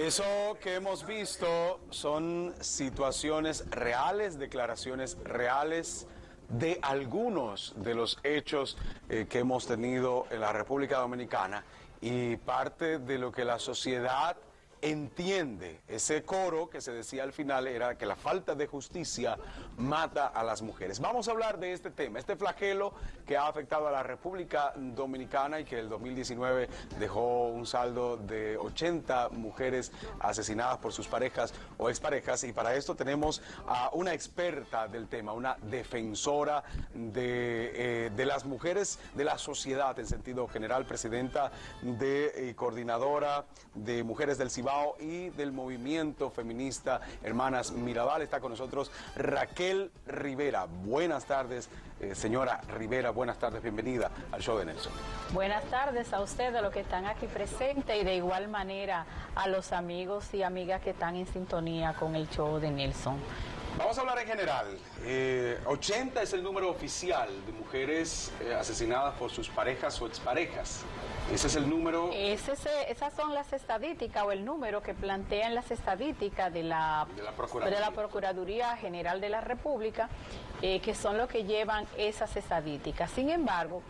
eso que hemos visto son situaciones reales, declaraciones reales de algunos de los hechos que hemos tenido en la República Dominicana y parte de lo que la sociedad entiende. Ese coro que se decía al final era que la falta de justicia mata a las mujeres. Vamos a hablar de este tema, este flagelo que ha afectado a la República Dominicana y que el 2019 dejó un saldo de 80 mujeres asesinadas por sus parejas o exparejas, y para esto tenemos a una experta del tema, una defensora de las mujeres de la sociedad en sentido general, presidenta y coordinadora de Mujeres del Cibao y del movimiento feminista Hermanas Mirabal. Está con nosotros Raquel Rivera. Buenas tardes, señora Rivera, buenas tardes, bienvenida al show de Nelson. Buenas tardes a ustedes, los que están aquí presentes, y de igual manera a los amigos y amigas que están en sintonía con el show de Nelson. Vamos a hablar en general. 80 es el número oficial de mujeres asesinadas por sus parejas o exparejas. Ese es el número. Esas son las estadísticas o el número que plantean las estadísticas de la Procuraduría General de la República, que son los que llevan esas estadísticas. Sin embargo,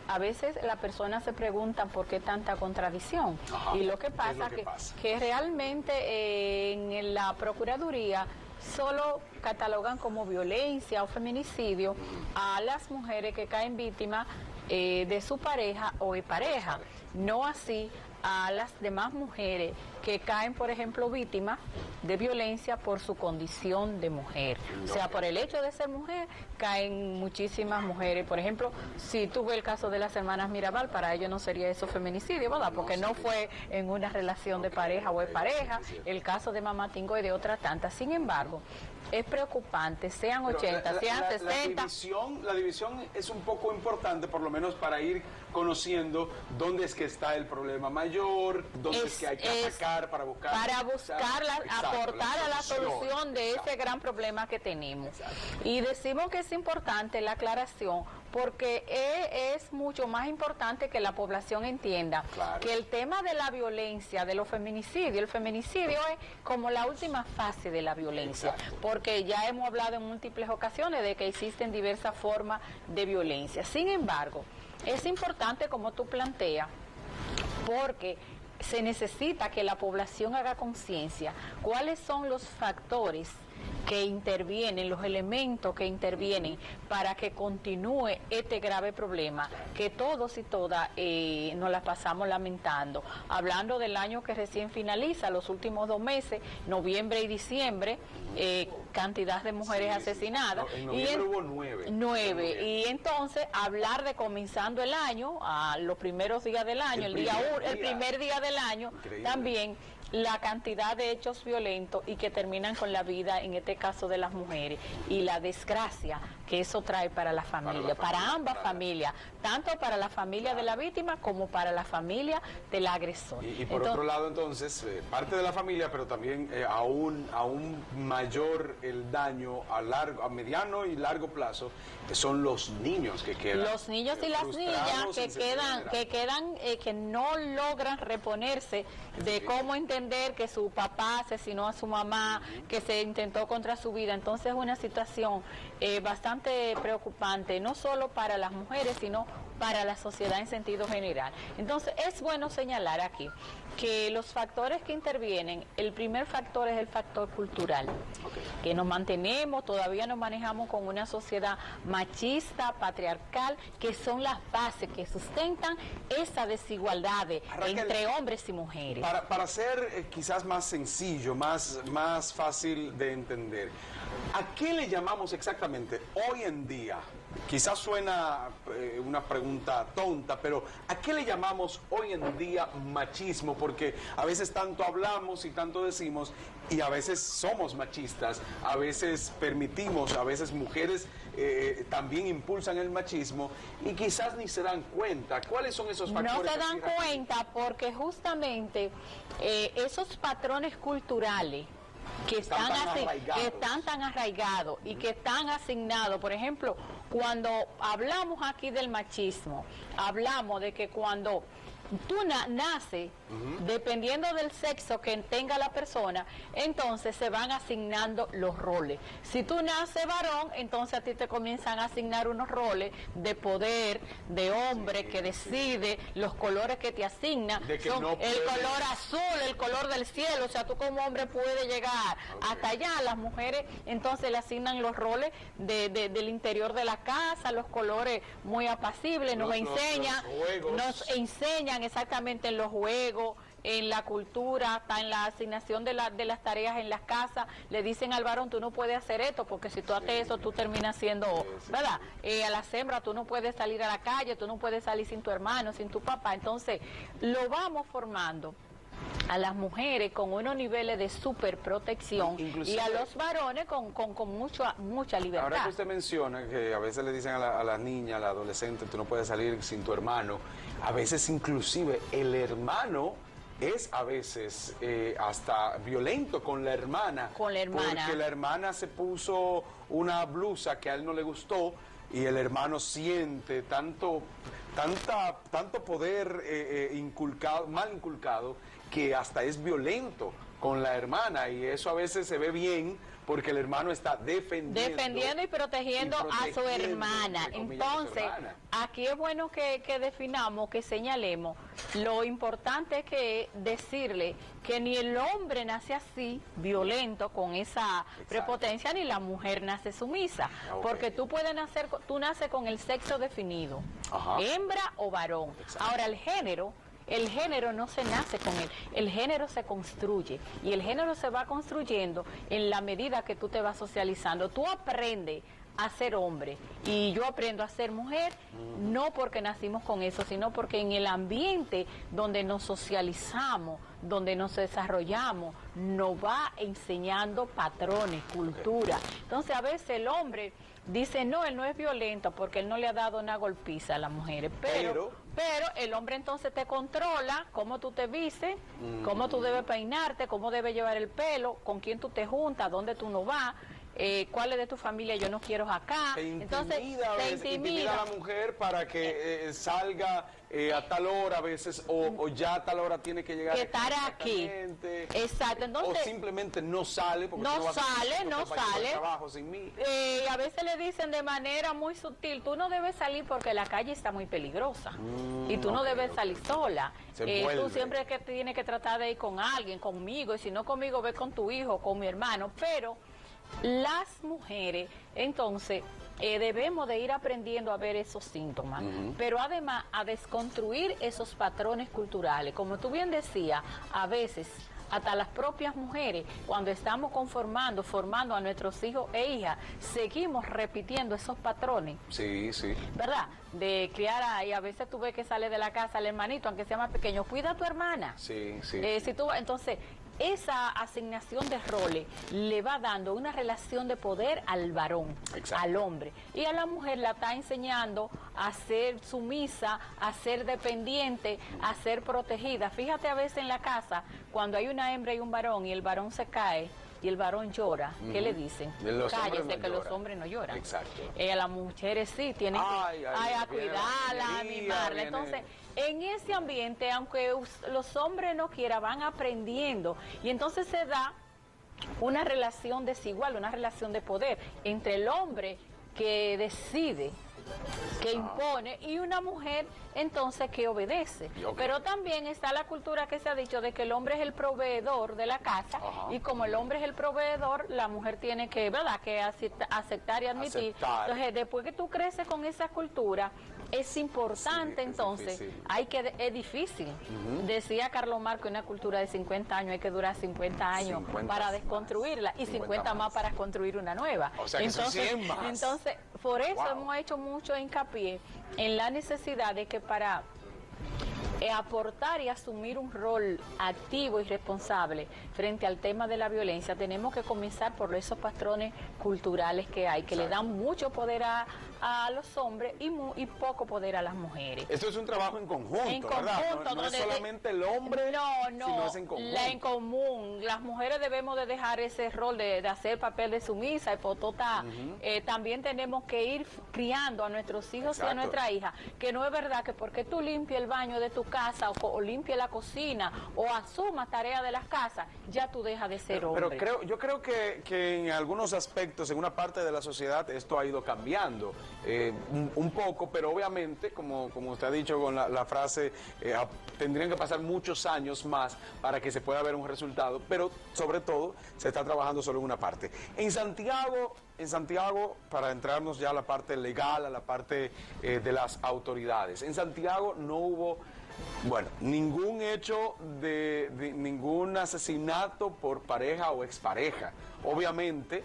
a veces las personas se preguntan por qué tanta contradicción. Ajá. Y lo que pasa es que realmente en la Procuraduría solo catalogan como violencia o feminicidio a las mujeres que caen víctimas de su pareja o pareja, no así a las demás mujeres que caen, por ejemplo, víctimas de violencia por su condición de mujer. O sea, por el hecho de ser mujer, caen muchísimas mujeres. Por ejemplo, si tuve el caso de las hermanas Mirabal, para ellos no sería eso feminicidio, ¿verdad? Porque no fue en una relación de pareja o de pareja. El caso de Mamá Tingo y de otras tantas. Sin embargo, es preocupante, sean 80, sean 60. La división es un poco importante, por lo menos para ir conociendo dónde es que está el problema mayor, dónde es que hay que atacar para buscar. Aportar a la solución de ese gran problema que tenemos. Exacto. Y decimos que es importante la aclaración porque es mucho más importante que la población entienda que el tema de la violencia, de los feminicidios, el feminicidio es como la última fase de la violencia. Exacto. Porque ya hemos hablado en múltiples ocasiones de que existen diversas formas de violencia. Sin embargo, es importante, como tú planteas, porque se necesita que la población haga conciencia cuáles son los factores que intervienen, los elementos que intervienen para que continúe este grave problema que todos y todas nos la pasamos lamentando. Hablando del año que recién finaliza, los últimos 2 meses, noviembre y diciembre, cantidad de mujeres asesinadas. En noviembre hubo 9. 9. Y entonces hablar de comenzando el año, a los primeros días del año, el primer día del año, increíble. También la cantidad de hechos violentos y que terminan con la vida, en este caso de las mujeres, y la desgracia que eso trae para la familia, para ambas familias, tanto para la familia de la víctima como para la familia del agresor. Y por otro lado, entonces, parte de la familia, pero también aún mayor el daño a mediano y largo plazo, que son los niños que quedan. Los niños y las niñas que no logran reponerse de cómo entender que su papá asesinó a su mamá, que se intentó contra su vida. Entonces es una situación bastante preocupante, no solo para las mujeres, sino para la sociedad en sentido general. Entonces es bueno señalar aquí que los factores que intervienen, el primer factor es el factor cultural, que nos mantenemos, todavía nos manejamos con una sociedad machista, patriarcal, que son las bases que sustentan esa desigualdad entre hombres y mujeres. Para ser quizás más sencillo, más fácil de entender, ¿a qué le llamamos exactamente hoy en día? Quizás suena una pregunta tonta, pero ¿a qué le llamamos hoy en día machismo? Porque a veces tanto hablamos y tanto decimos, y a veces somos machistas, a veces permitimos, a veces mujeres también impulsan el machismo y quizás ni se dan cuenta. ¿Cuáles son esos factores? No se dan cuenta porque justamente esos patrones culturales que están tan arraigados y que están asignados. Por ejemplo, cuando hablamos aquí del machismo, hablamos de que cuando tú naces, dependiendo del sexo que tenga la persona, entonces se van asignando los roles. Si tú naces varón, entonces a ti te comienzan a asignar unos roles de poder, de hombre que decide, los colores que te asignan, son el color azul, el color del cielo, o sea, tú como hombre puedes llegar hasta allá. Las mujeres entonces le asignan los roles del interior de la casa, los colores muy apacibles, nos enseñan exactamente en los juegos, en la cultura, hasta en la asignación de las tareas en las casas. Le dicen al varón, tú no puedes hacer esto, porque si tú haces eso, tú terminas siendo, ¿verdad? A las hembras, tú no puedes salir a la calle, tú no puedes salir sin tu hermano, sin tu papá. Entonces, lo vamos formando a las mujeres con unos niveles de superprotección y a los varones con mucha libertad. Ahora que usted menciona que a veces le dicen a la niña, a la adolescente, tú no puedes salir sin tu hermano, a veces inclusive el hermano es a veces hasta violento con la hermana. Porque la hermana se puso una blusa que a él no le gustó y el hermano siente tanto poder mal inculcado, que hasta es violento con la hermana, y eso a veces se ve bien porque el hermano está defendiendo y protegiendo a su hermana. Entonces, aquí es bueno que definamos, que señalemos, lo importante es que decirle que ni el hombre nace así, violento, con esa prepotencia, ni la mujer nace sumisa, porque tú naces con el sexo definido, hembra o varón. Ahora, el género no se nace con él, el género se construye, y el género se va construyendo en la medida que tú te vas socializando. Tú aprendes a ser hombre y yo aprendo a ser mujer, no porque nacimos con eso, sino porque en el ambiente donde nos socializamos, donde nos desarrollamos, nos va enseñando patrones, cultura. Entonces a veces el hombre dice, no, él no es violento porque él no le ha dado una golpiza a las mujeres, pero el hombre entonces te controla cómo tú te vistes, cómo tú debes peinarte, cómo debes llevar el pelo, con quién tú te juntas, dónde tú no vas, cuáles de tu familia yo no quiero acá. Entonces te intimida a la mujer para que salga a tal hora a veces, o ya a tal hora tiene que llegar. Que estar aquí. Exacto. Entonces, o simplemente no sale porque no sale. Trabajo sin mí. A veces le dicen de manera muy sutil, tú no debes salir porque la calle está muy peligrosa y tú no debes salir sola. Tú siempre que tienes que tratar de ir con alguien, conmigo, y si no conmigo, ve con tu hijo, con mi hermano. Pero las mujeres, entonces, debemos de ir aprendiendo a ver esos síntomas, pero además a desconstruir esos patrones culturales. Como tú bien decías, a veces hasta las propias mujeres, cuando estamos formando a nuestros hijos e hijas, seguimos repitiendo esos patrones. Sí, ¿Verdad? De criar, y a veces tú ves que sale de la casa el hermanito, aunque sea más pequeño, cuida a tu hermana. Sí. Entonces, esa asignación de roles le va dando una relación de poder al varón, al hombre, y a la mujer la está enseñando a ser sumisa, a ser dependiente, a ser protegida. Fíjate a veces en la casa, cuando hay una hembra y un varón y el varón se cae y el varón llora, ¿qué le dicen? Cállese, que los hombres no lloran. Exacto. Las mujeres sí tienen que cuidarla, a mimarla. Entonces, en ese ambiente, aunque los hombres no quieran, van aprendiendo, y entonces se da una relación desigual, una relación de poder entre el hombre que decide, que impone, y una mujer entonces que obedece. Pero también está la cultura que se ha dicho de que el hombre es el proveedor de la casa, y como el hombre es el proveedor, la mujer tiene que, ¿verdad?, que aceptar y admitir. Entonces, después que tú creces con esa cultura, es importante, entonces, es difícil. Decía Carlos Marco, una cultura de 50 años, hay que durar 50 años para desconstruirla, y 50 más para construir una nueva. O sea, que entonces, son 100 más. Entonces, por eso hemos hecho mucho hincapié en la necesidad de que para aportar y asumir un rol activo y responsable frente al tema de la violencia, tenemos que comenzar por esos patrones culturales que hay, que le dan mucho poder a los hombres y poco poder a las mujeres. Esto es un trabajo en conjunto, ¿verdad? No es solamente el hombre, sino es en conjunto. En común. Las mujeres debemos de dejar ese rol de hacer papel de sumisa y potota. También tenemos que ir criando a nuestros hijos y a nuestra hija, que no es verdad que porque tú limpias el baño de tu casa o limpie la cocina o asuma tareas de las casas, ya tú dejas de ser hombre. Pero yo creo que en algunos aspectos, en una parte de la sociedad, esto ha ido cambiando un poco, pero obviamente, como usted ha dicho con la frase, tendrían que pasar muchos años más para que se pueda ver un resultado, pero sobre todo se está trabajando solo en una parte. En Santiago, para entrarnos ya a la parte legal, a la parte de las autoridades, en Santiago no hubo, bueno, ningún hecho de ningún asesinato por pareja o expareja. Obviamente,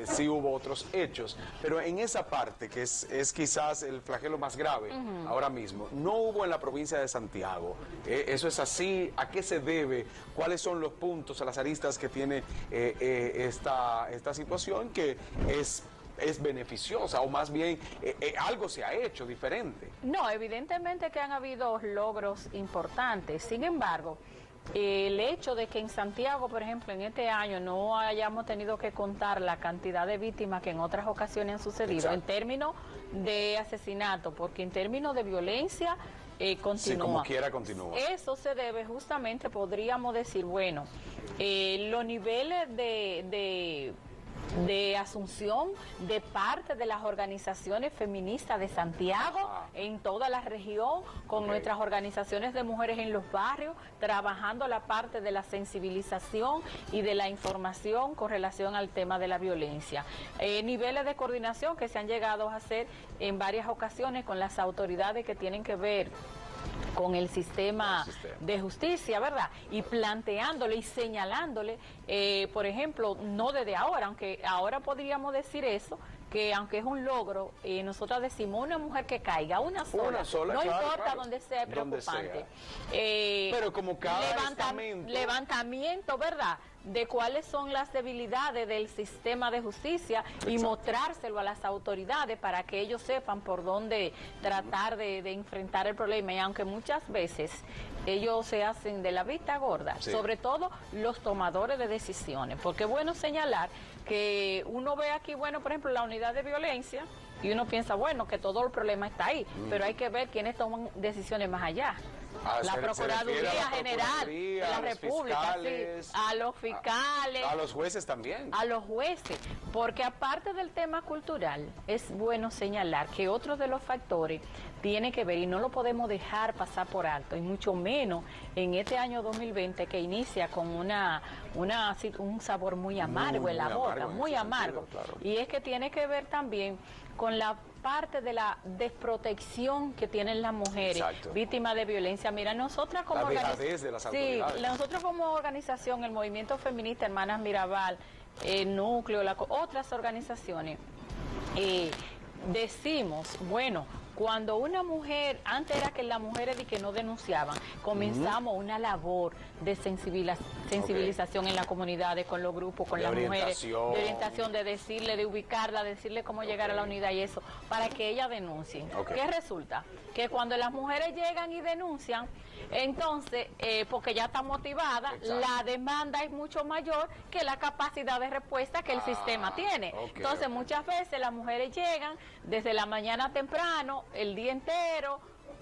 sí hubo otros hechos, pero en esa parte, que es quizás el flagelo más grave ahora mismo, no hubo en la provincia de Santiago. ¿Eso es así? ¿A qué se debe? ¿Cuáles son los puntos, las aristas que tiene esta situación que es beneficiosa, o más bien algo se ha hecho diferente? No, evidentemente que han habido logros importantes. Sin embargo, el hecho de que en Santiago, por ejemplo, en este año no hayamos tenido que contar la cantidad de víctimas que en otras ocasiones han sucedido, exacto, en términos de asesinato, porque en términos de violencia continúa. Sí, como quiera continúa. Eso se debe justamente, podríamos decir, bueno, los niveles de asunción de parte de las organizaciones feministas de Santiago, en toda la región, con nuestras organizaciones de mujeres en los barrios, trabajando la parte de la sensibilización y de la información con relación al tema de la violencia. Niveles de coordinación que se han llegado a hacer en varias ocasiones con las autoridades que tienen que ver con el sistema de justicia, ¿verdad? Y planteándole y señalándole, por ejemplo, no desde ahora, aunque ahora podríamos decir eso, que aunque es un logro, nosotros decimos una mujer que caiga, una sola no claro, importa claro, donde sea, es preocupante. Pero como cada levantamiento, ¿verdad?, de cuáles son las debilidades del sistema de justicia, exacto, y mostrárselo a las autoridades para que ellos sepan por dónde tratar de enfrentar el problema. Y aunque muchas veces ellos se hacen de la vista gorda, sí, sobre todo los tomadores de decisiones, porque es bueno señalar que uno ve aquí, bueno, por ejemplo, la unidad de violencia, y uno piensa, bueno, que todo el problema está ahí, pero hay que ver quiénes toman decisiones más allá. La Procuraduría General de la República, sí, a los fiscales, a los jueces también. A los jueces, porque aparte del tema cultural, es bueno señalar que otro de los factores tiene que ver, y no lo podemos dejar pasar por alto, y mucho menos en este año 2020 que inicia con un sabor muy amargo en la boca, muy amargo, claro. Y es que tiene que ver también con la parte de la desprotección que tienen las mujeres, exacto, víctimas de violencia. Mira, nosotras como nosotros como organización, el Movimiento Feminista Hermanas Mirabal, Núcleo, otras organizaciones, decimos, bueno, cuando una mujer, antes era que las mujeres que no denunciaban, comenzamos una labor de sensibilización en la comunidad, con los grupos, con las mujeres, de orientación, de decirle, de ubicarla, de decirle cómo llegar a la unidad y eso, para que ellas denuncien. ¿Qué resulta? Que cuando las mujeres llegan y denuncian, entonces, porque ya está motivada, la demanda es mucho mayor que la capacidad de respuesta que el sistema tiene. Entonces, muchas veces las mujeres llegan desde la mañana temprano, el día entero,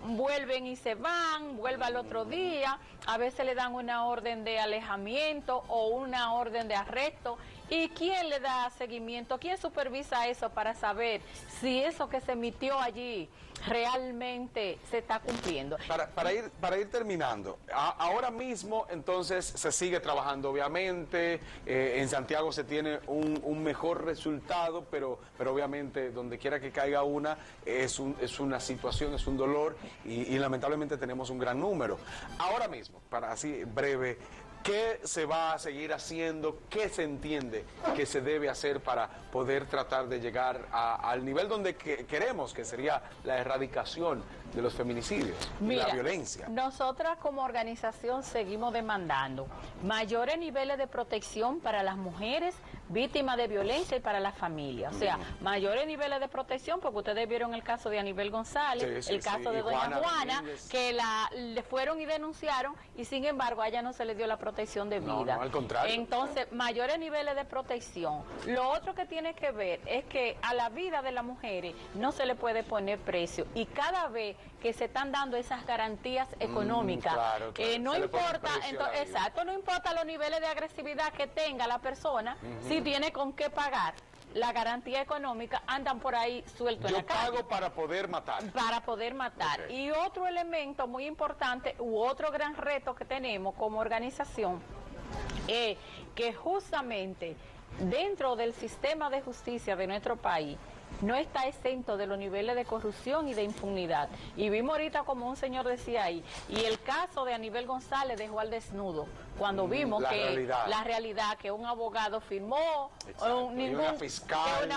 vuelven y se van, vuelve al otro día, a veces le dan una orden de alejamiento o una orden de arresto. ¿Y quién le da seguimiento? ¿Quién supervisa eso para saber si eso que se emitió allí realmente se está cumpliendo? Para ir terminando, ahora mismo entonces se sigue trabajando, obviamente, en Santiago se tiene un mejor resultado, pero obviamente donde quiera que caiga una es una situación, es un dolor y lamentablemente tenemos un gran número. Ahora mismo, para así breve, ¿qué se va a seguir haciendo? ¿Qué se entiende que se debe hacer para poder tratar de llegar al nivel donde queremos, que sería la erradicación de los feminicidios, la violencia? Nosotras como organización seguimos demandando mayores niveles de protección para las mujeres víctimas de violencia y para las familias. O sea, mayores niveles de protección, porque ustedes vieron el caso de Aníbal González, el caso de doña Juana, que le fueron y denunciaron, y sin embargo a ella no se le dio la protección de vida. No, al contrario. Entonces, mayores niveles de protección. Lo otro que tiene que ver es que a la vida de las mujeres no se le puede poner precio, y cada vez que se están dando esas garantías económicas. Claro. No importa, exacto, no importa los niveles de agresividad que tenga la persona, si tiene con qué pagar la garantía económica, andan por ahí sueltos en la calle. Yo pago para poder matar. Para poder matar. Okay. Y otro elemento muy importante, u otro gran reto que tenemos como organización, es que justamente dentro del sistema de justicia de nuestro país, no está exento de los niveles de corrupción y de impunidad. Y vimos ahorita como un señor decía ahí, y el caso de Aníbal González dejó al desnudo, cuando vimos la realidad que un abogado firmó, una fiscal,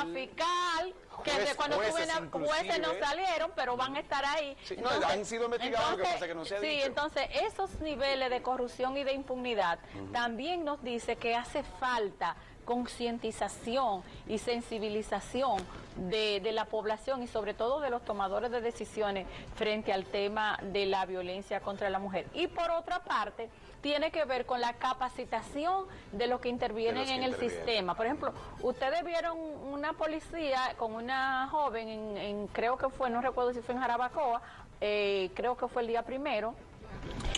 que cuando jueces no salieron, pero van a estar ahí. Sí, entonces, no, han sido investigados, lo que pasa que no se ha dicho. Sí, entonces esos niveles de corrupción y de impunidad también nos dice que hace falta concientización y sensibilización de la población y sobre todo de los tomadores de decisiones frente al tema de la violencia contra la mujer. Y por otra parte, tiene que ver con la capacitación de los que intervienen en el sistema. Por ejemplo, ustedes vieron una policía con una joven, creo que fue, no recuerdo si fue en Jarabacoa, creo que fue el día 1,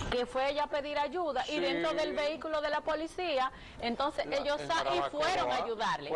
que fue ella a pedir ayuda, y dentro del vehículo de la policía, entonces ellos fueron a ayudarle.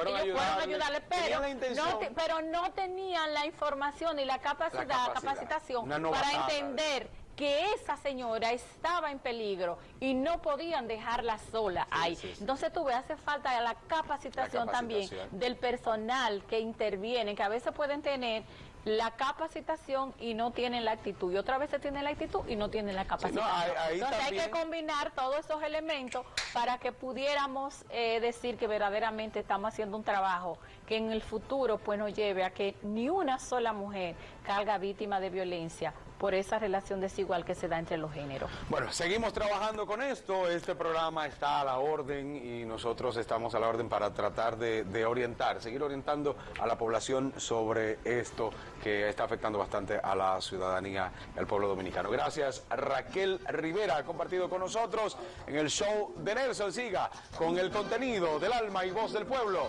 Pero no tenían la información y la capacitación para entender que esa señora estaba en peligro y no podían dejarla sola ahí. Entonces hace falta la capacitación también del personal que interviene, que a veces pueden tener la capacitación y no tienen la actitud, y otra vez se tienen la actitud y no tienen la capacitación. Entonces hay que combinar todos esos elementos para que pudiéramos decir que verdaderamente estamos haciendo un trabajo que en el futuro pues nos lleve a que ni una sola mujer caiga víctima de violencia por esa relación desigual que se da entre los géneros. Bueno, seguimos trabajando con esto. Este programa está a la orden y nosotros estamos a la orden para tratar de orientar, seguir orientando a la población sobre esto que está afectando bastante a la ciudadanía y al pueblo dominicano. Gracias, Raquel Rivera, ha compartido con nosotros en el show de Nelson. Siga con el contenido del alma y voz del pueblo.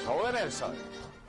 Show de Nelson.